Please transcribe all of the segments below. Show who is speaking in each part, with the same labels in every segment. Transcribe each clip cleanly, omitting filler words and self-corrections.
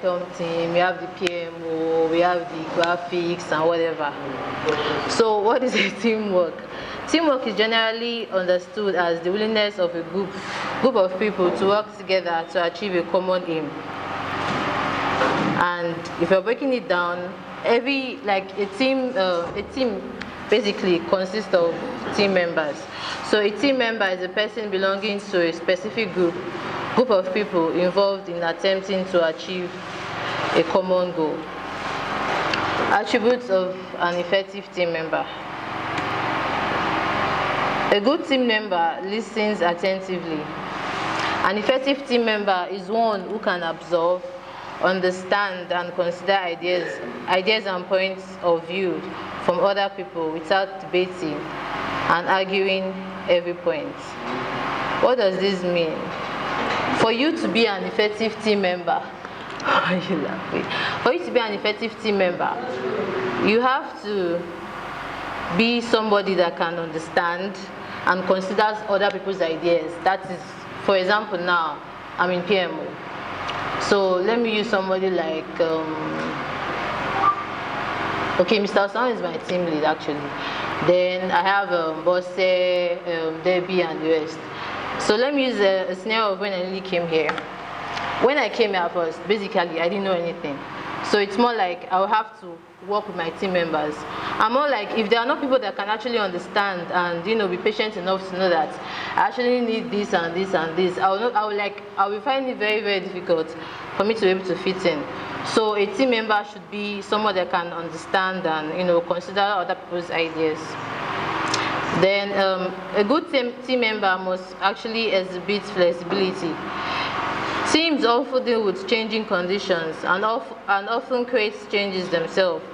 Speaker 1: team, we have the PMO, we have the graphics and whatever. So what is a teamwork? Teamwork is generally understood as the willingness of a group of people to work together to achieve a common aim. And if you're breaking it down, a team basically consists of team members. So a team member is a person belonging to a specific group of people involved in attempting to achieve a common goal. Attributes of an effective team member. A good team member listens attentively. An effective team member is one who can absorb, understand, and consider ideas and points of view from other people without debating and arguing every point. What does this mean? For you to be an effective team member, for you to be an effective team member, you have to be somebody that can understand and considers other people's ideas. That is, for example, now I'm in PMO. So let me use somebody like, okay, Mr. Osman is my team lead actually. Then I have Bosse, Debbie, and the rest. So let me use a scenario of when I really came here. When I came here first, basically I didn't know anything. So it's more like I'll have to work with my team members. I'm more like, if there are not people that can actually understand and be patient enough to know that I actually need this and this and this, I will find it very, very difficult for me to be able to fit in. So a team member should be someone that can understand and consider other people's ideas. Then a good team member must actually exhibit flexibility. Teams often deal with changing conditions and often create changes themselves.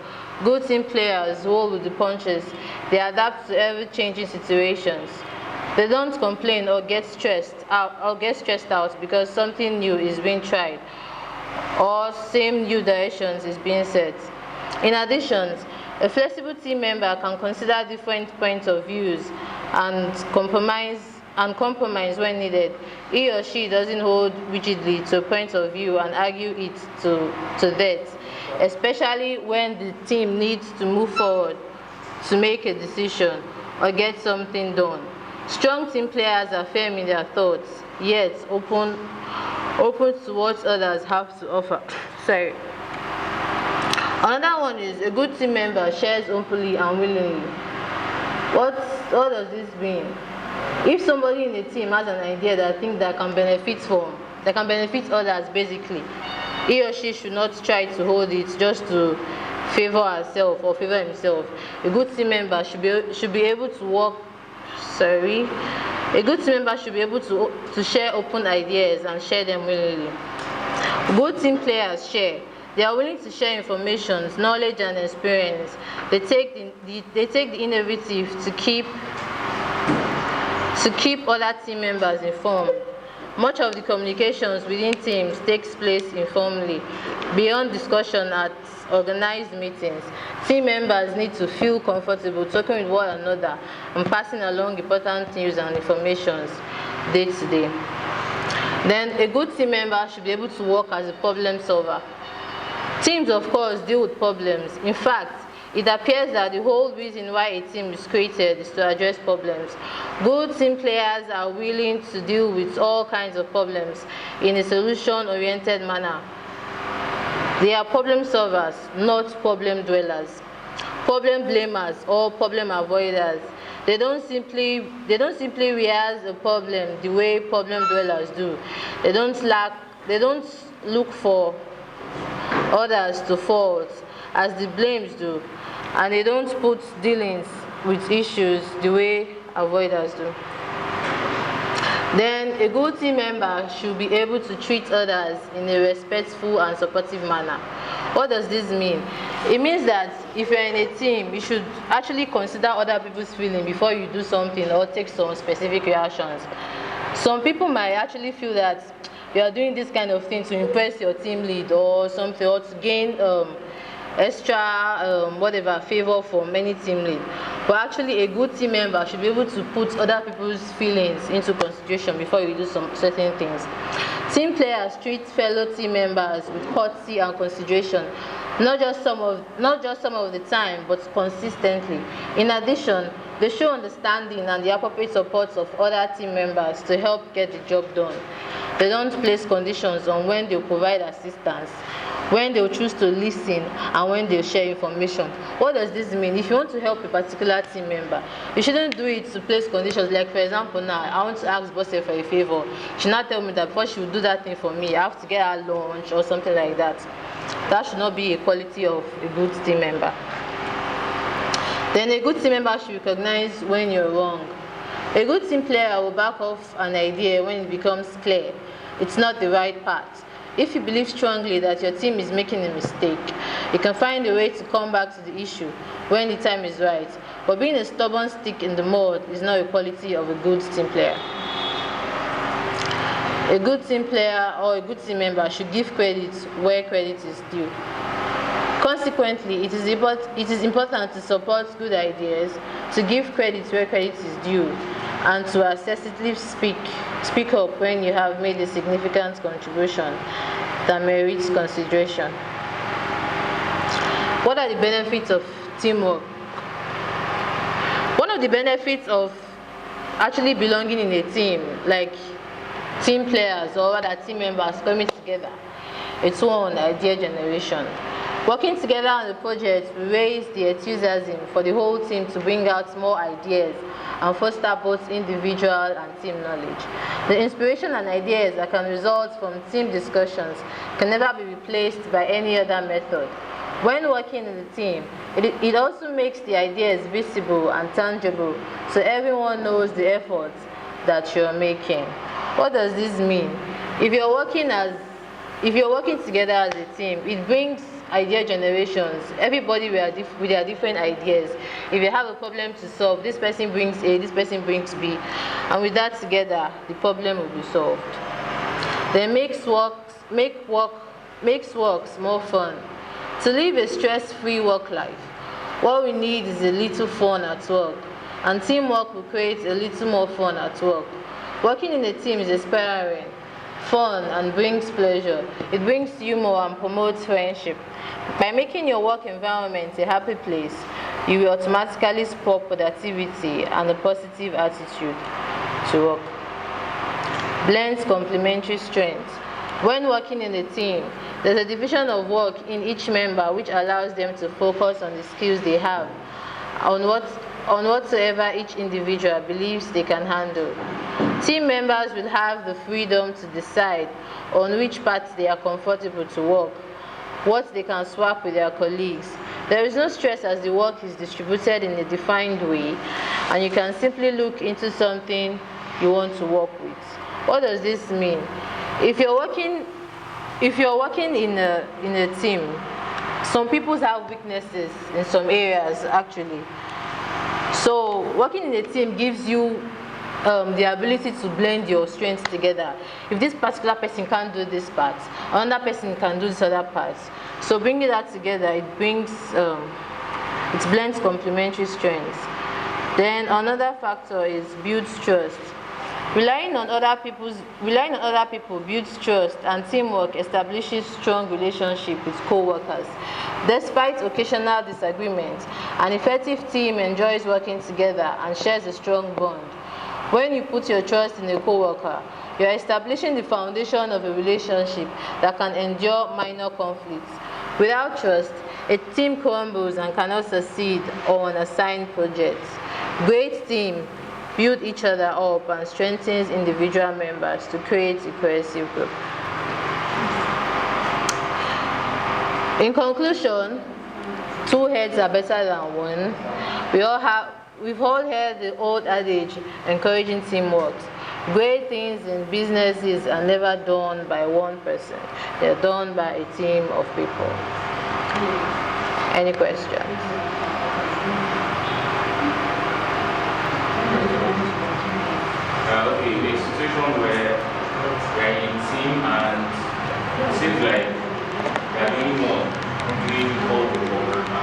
Speaker 1: Good team players roll with the punches. They adapt to ever-changing situations. They don't complain or get stressed out because something new is being tried or same new directions is being set. In addition, a flexible team member can consider different points of views and compromise when needed. He or she doesn't hold rigidly to a point of view and argue it to death, especially when the team needs to move forward to make a decision or get something done. Strong team players are firm in their thoughts, yet open to what others have to offer. Sorry. Another one is a good team member shares openly and willingly. What does this mean? If somebody in the team has an idea that I think that can benefit others, basically, he or she should not try to hold it just to favor herself or favor himself. A good team member should be able to work. A good team member should be able to share open ideas and share them willingly. Good team players share. They are willing to share information, knowledge, and experience. They take the initiative to keep other team members informed. Much of the communications within teams takes place informally, beyond discussion at organized meetings. Team members need to feel comfortable talking with one another and passing along important news and information day to day. Then a good team member should be able to work as a problem solver. Teams, of course, deal with problems. In fact, it appears that the whole reason why a team is created is to address problems. Good team players are willing to deal with all kinds of problems in a solution-oriented manner. They are problem solvers, not problem dwellers, problem blamers, or problem avoiders. They don't simply rehearse a problem the way problem dwellers do. They don't look for others to fault as the blames do, and they don't put dealings with issues the way avoiders do. Then a good team member should be able to treat others in a respectful and supportive manner. What does this mean? It means that if you're in a team, you should actually consider other people's feelings before you do something or take some specific reactions. Some people might actually feel that you are doing this kind of thing to impress your team lead or something, or to gain extra favor from many team lead. But actually, a good team member should be able to put other people's feelings into consideration before you do some certain things. Team players treat fellow team members with courtesy and consideration, not just some of the time, but consistently. In addition, they show understanding and the appropriate support of other team members to help get the job done. They don't place conditions on when they'll provide assistance, when they'll choose to listen, and when they'll share information. What does this mean? If you want to help a particular team member, you shouldn't do it to place conditions. Like, for example, now I want to ask Bosse for a favor. She not tell me that before she will do that thing for me, I have to get her lunch or something like that. That should not be a quality of a good team member. Then a good team member should recognize when you're wrong. A good team player will back off an idea when it becomes clear it's not the right path. If you believe strongly that your team is making a mistake, you can find a way to come back to the issue when the time is right. But being a stubborn stick in the mud is not a quality of a good team player. A good team player or a good team member should give credit where credit is due. Consequently, it is important to support good ideas, to give credit where credit is due, and to assertively speak up when you have made a significant contribution that merits consideration. What are the benefits of teamwork? One of the benefits of actually belonging in a team, like team players or other team members coming together, it's one, idea generation. Working together on the project will raise the enthusiasm for the whole team to bring out more ideas and foster both individual and team knowledge. The inspiration and ideas that can result from team discussions can never be replaced by any other method. When working in the team, it also makes the ideas visible and tangible so everyone knows the efforts that you're making. What does this mean? If you're working together as a team, it brings idea generations. Everybody with their different ideas. If you have a problem to solve, this person brings A, this person brings B, and with that together, the problem will be solved. Then makes works more fun. To live a stress-free work life, what we need is a little fun at work, and teamwork will create a little more fun at work. Working in a team is inspiring, fun, and brings pleasure. It brings humor and promotes friendship. By making your work environment a happy place, you will automatically spur productivity and a positive attitude to work. Blends complementary strengths. When working in a team, there's a division of work in each member which allows them to focus on the skills they have, on whatsoever each individual believes they can handle. Team members will have the freedom to decide on which parts they are comfortable to work, what they can swap with their colleagues. There is no stress as the work is distributed in a defined way, and you can simply look into something you want to work with. What does this mean? If you're working in a team, some people have weaknesses in some areas actually. So working in a team gives you the ability to blend your strengths together. If this particular person can't do this part, another person can do this other part. So bringing that together, it blends complementary strengths. Then another factor is builds trust. Relying on other people builds trust, and teamwork establishes strong relationship with co-workers. Despite occasional disagreements, an effective team enjoys working together and shares a strong bond. When you put your trust in a co-worker, you are establishing the foundation of a relationship that can endure minor conflicts. Without trust, a team crumbles and cannot succeed on assigned projects. Great teams build each other up and strengthens individual members to create a cohesive group. In conclusion, two heads are better than one. We've all heard the old adage encouraging teamwork. Great things in businesses are never done by one person. They're done by a team of people. Any questions?
Speaker 2: Okay, the situation where we're in a team and it seems like we are doing more, doing all the work, and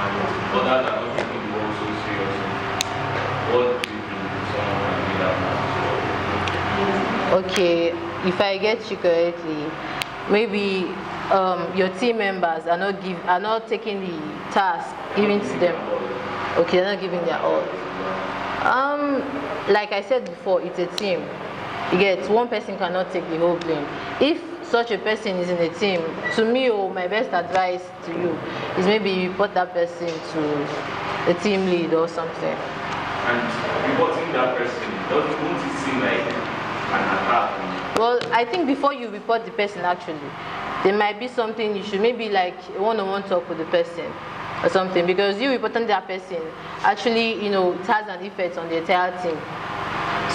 Speaker 2: others are not taking the work so seriously. What do you think someone can do that?
Speaker 1: Okay. if I get you correctly, maybe your team members are not taking the task given to them. Okay, they're not giving their all. Like I said before, it's a team. You get, one person cannot take the whole blame. If such a person is in a team, to me, my best advice to you is maybe you report that person to a team lead or something.
Speaker 2: And reporting that person, won't it seem like an attack?
Speaker 1: Well, I think before you report the person, actually, there might be something you should, maybe like a one-on-one talk with the person or something, because you reporting that person, actually, it has an effect on the entire team.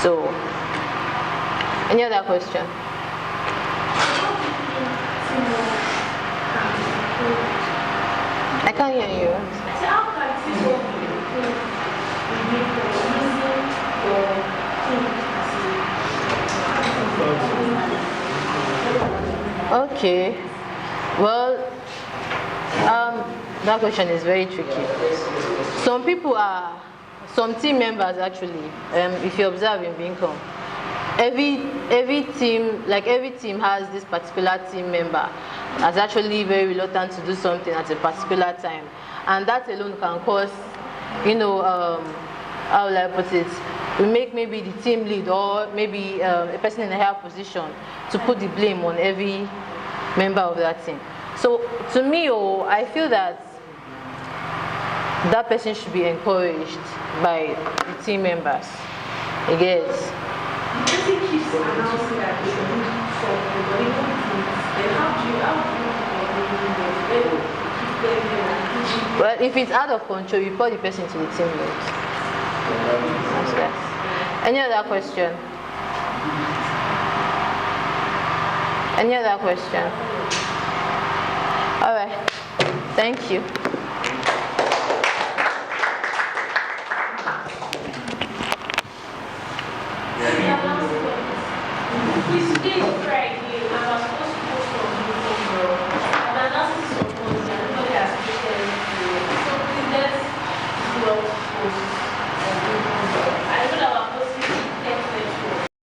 Speaker 1: So, any other question? I can't hear you. Okay. Well, that question is very tricky. Some team members actually, if you observe in BINCOM, every team has this particular team member that's actually very reluctant to do something at a particular time, and that alone can cause, how will I put it? We make maybe the team lead or maybe a person in a higher position to put the blame on every member of that team. So to me, I feel that person should be encouraged by the team members. I guess. Well, if it's out of control, you report the person to the team lead. Any other question? Any other question? All right. Thank you.
Speaker 3: Please,